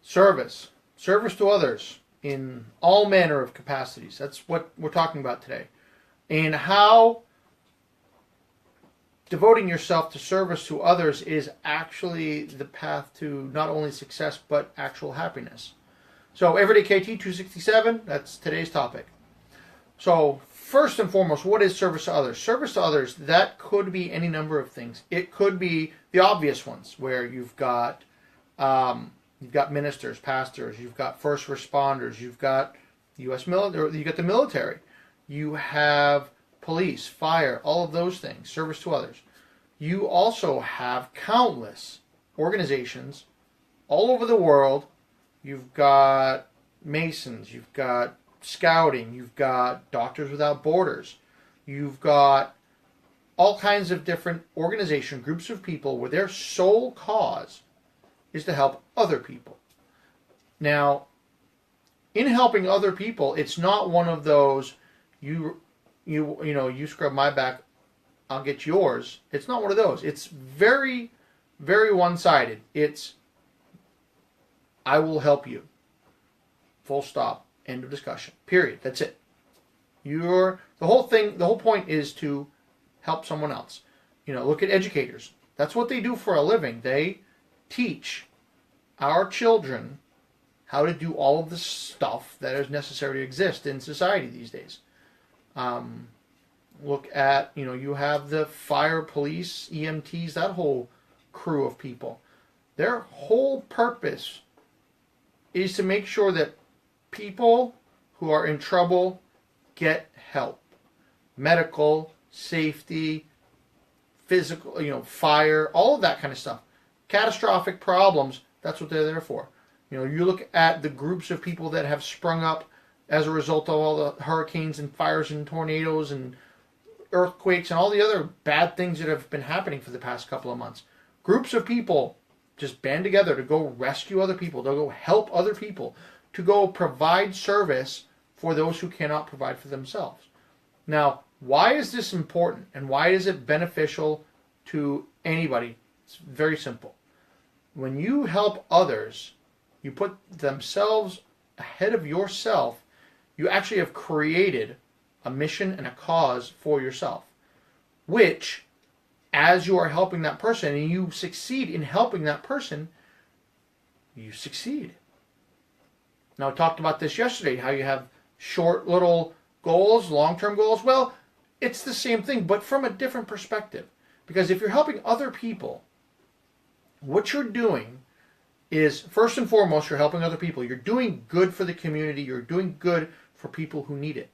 Service. Service to others in all manner of capacities. That's what we're talking about today. And how devoting yourself to service to others is actually the path to not only success but actual happiness. So, Everyday KT 267, that's today's topic. So, first and foremost, what is service to others? Service to others, that could be any number of things. It could be the obvious ones, where you've got ministers, pastors, you've got first responders, you've got U.S. military, you got the military, you have police, fire, all of those things, service to others. You also have countless organizations all over the world. You've got Masons, you've got Scouting, you've got Doctors Without Borders, you've got all kinds of different organization groups of people where their sole cause is to help other people. Now, in helping other people, it's not one of those you scrub my back, I'll get yours. It's not one of those. It's very, very one-sided. It's I will help you. Full stop. End of discussion. Period. That's it. The whole point is to help someone else. Look at educators. That's what they do for a living. They teach our children how to do all of the stuff that is necessary to exist in society these days. Look at, you have the fire, police, EMTs, that whole crew of people. Their whole purpose is to make sure that people who are in trouble get help. Medical, safety, physical, fire, all of that kind of stuff. Catastrophic problems, that's what they're there for. You look at the groups of people that have sprung up as a result of all the hurricanes and fires and tornadoes and earthquakes and all the other bad things that have been happening for the past couple of months. Groups of people just band together to go rescue other people, to go help other people, to go provide service for those who cannot provide for themselves. Now, why is this important and why is it beneficial to anybody? It's very simple. When you help others, you put themselves ahead of yourself, you actually have created a mission and a cause for yourself, which, as you are helping that person and you succeed in helping that person, you succeed. Now, I talked about this yesterday, how you have short little goals, long-term goals. Well, it's the same thing, but from a different perspective. Because if you're helping other people, what you're doing is, first and foremost, you're helping other people. You're doing good for the community. You're doing good for people who need it.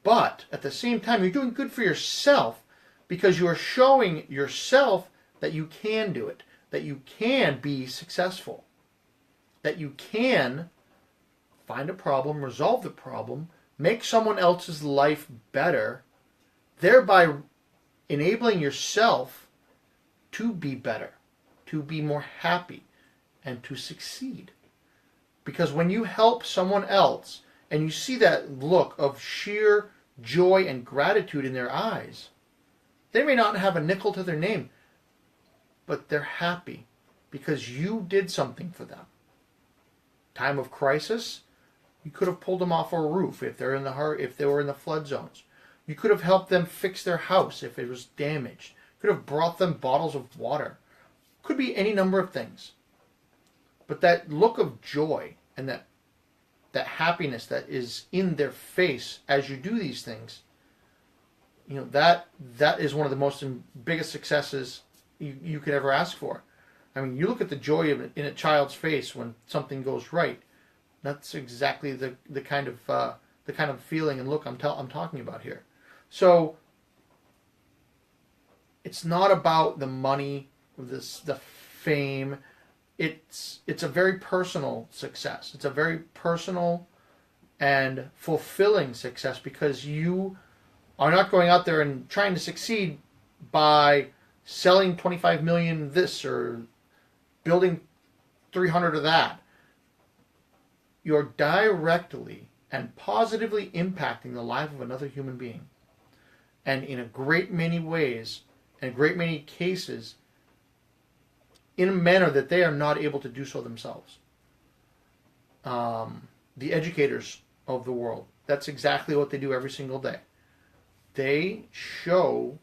But at the same time, you're doing good for yourself because you are showing yourself that you can do it, that you can be successful, that you can find a problem, resolve the problem, make someone else's life better, thereby enabling yourself to be better, to be more happy, and to succeed. Because when you help someone else and you see that look of sheer joy and gratitude in their eyes, they may not have a nickel to their name, but they're happy because you did something for them. Time of crisis, you could have pulled them off a roof if they were in the flood zones. You could have helped them fix their house if it was damaged. You could have brought them bottles of water. Could be any number of things. But that look of joy and that happiness that is in their face as you do these things, that is one of the most biggest successes you could ever ask for. I mean, you look at the joy in a child's face when something goes right. That's exactly the kind of feeling and look I'm talking about here. So it's not about the money, the fame. It's a very personal success. It's a very personal and fulfilling success because you are not going out there and trying to succeed by selling 25 million this or building 300 of that. You're directly and positively impacting the life of another human being. And in a great many ways, in a great many cases, in a manner that they are not able to do so themselves. the educators of the world. That's exactly what they do every single day. They show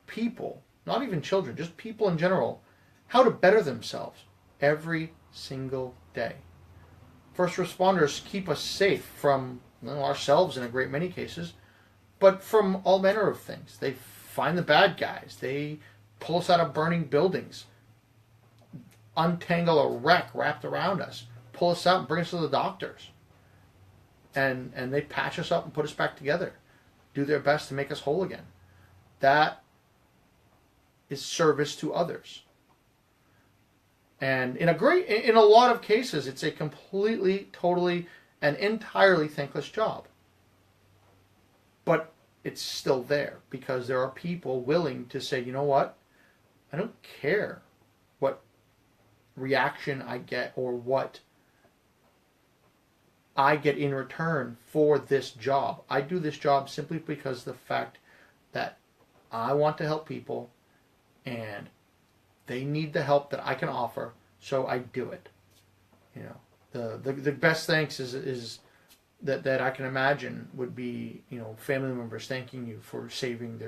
people, not even children, just people in general, how to better themselves every single day. First responders keep us safe from ourselves in a great many cases, but from all manner of things. They find the bad guys. They pull us out of burning buildings, untangle a wreck wrapped around us, pull us out and bring us to the doctors. And they patch us up and put us back together, do their best to make us whole again. That is service to others. And in a lot of cases, it's a completely, totally, and entirely thankless job. But it's still there because there are people willing to say, you know what? I don't care what reaction I get or what I get in return for this job. I do this job simply because of the fact that I want to help people and they need the help that I can offer, so I do it. You know, the best thanks is that I can imagine would be, you know, family members thanking you for saving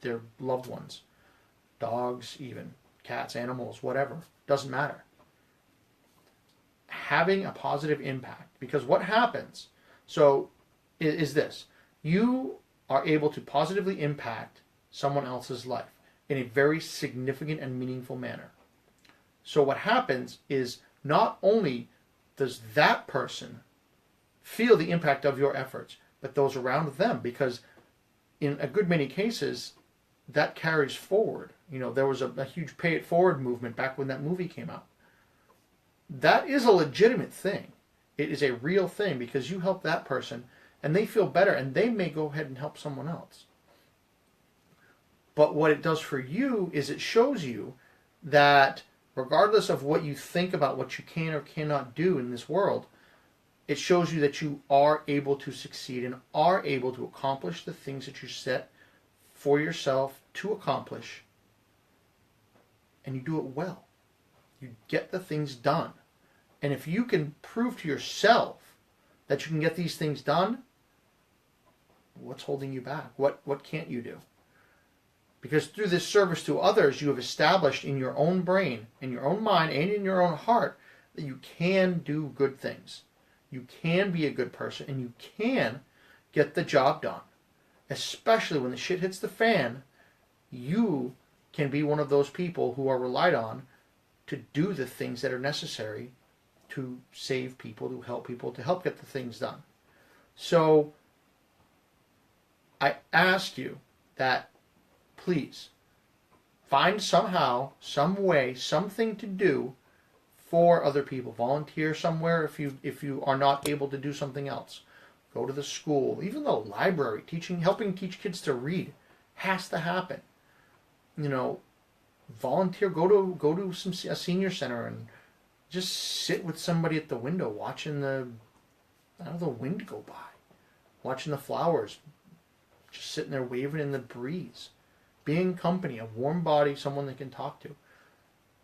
their loved ones, dogs, even cats, animals, whatever, doesn't matter. Having a positive impact, because what happens is this: you are able to positively impact someone else's life in a very significant and meaningful manner. So what happens is not only does that person feel the impact of your efforts, but those around them, because in a good many cases that carries forward. You know, there was a huge pay it forward movement back when that movie came out. That is a legitimate thing. It is a real thing because you help that person and they feel better and they may go ahead and help someone else. But what it does for you is it shows you that regardless of what you think about what you can or cannot do in this world, it shows you that you are able to succeed and are able to accomplish the things that you set for yourself to accomplish. And you do it well. You get the things done. And if you can prove to yourself that you can get these things done, what's holding you back? What can't you do? Because through this service to others, you have established in your own brain, in your own mind, and in your own heart that you can do good things. You can be a good person, and you can get the job done. Especially when the shit hits the fan, you can be one of those people who are relied on to do the things that are necessary to save people, to help get the things done. So I ask you that please find somehow, some way, something to do for other people. Volunteer somewhere if you are not able to do something else. Go to the school, even the library, helping teach kids to read has to happen. You know, volunteer, go to a senior center and just sit with somebody at the window watching the wind go by, watching the flowers, just sitting there waving in the breeze, being company, a warm body, someone they can talk to.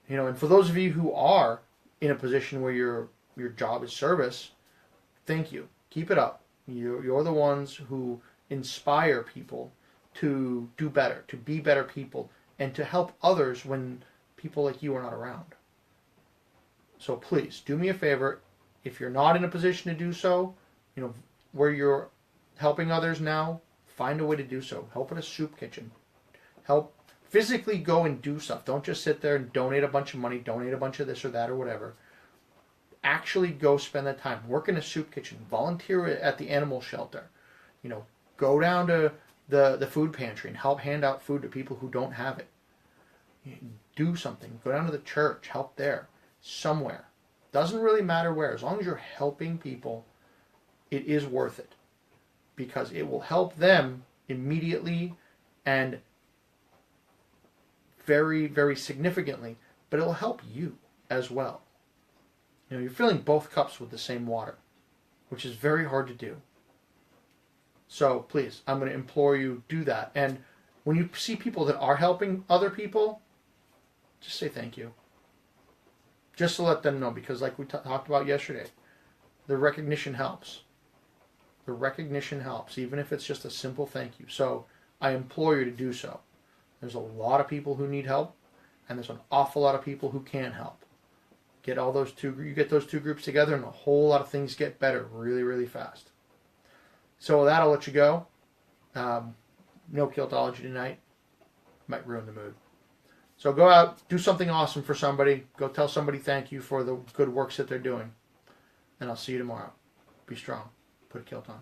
You know, and for those of you who are in a position where your job is service, thank you. Keep it up. You're the ones who inspire people to do better, to be better people, and to help others when people like you are not around. So please, do me a favor. If you're not in a position to do so, you know, where you're helping others now, find a way to do so. Help at a soup kitchen. Help physically go and do stuff. Don't just sit there and donate a bunch of money, donate a bunch of this or that or whatever. Actually go spend the time. Work in a soup kitchen. Volunteer at the animal shelter. You know, go down to the food pantry and help hand out food to people who don't have it. Do something. Go down to the church. Help there. Somewhere. Doesn't really matter where. As long as you're helping people, it is worth it. Because it will help them immediately and very, very significantly. But it will help you as well. You know, you're filling both cups with the same water, which is very hard to do. So please, I'm going to implore you, do that. And when you see people that are helping other people, just say thank you. Just to let them know, because like we talked about yesterday, The recognition helps. The recognition helps, even if it's just a simple thank you. So I implore you to do so. There's a lot of people who need help, and there's an awful lot of people who can't help. You get those two groups together, and a whole lot of things get better really, really fast. So with that, I'll let you go. No Kiltology tonight. Might ruin the mood. So go out, do something awesome for somebody. Go tell somebody thank you for the good works that they're doing. And I'll see you tomorrow. Be strong. Put a kilt on.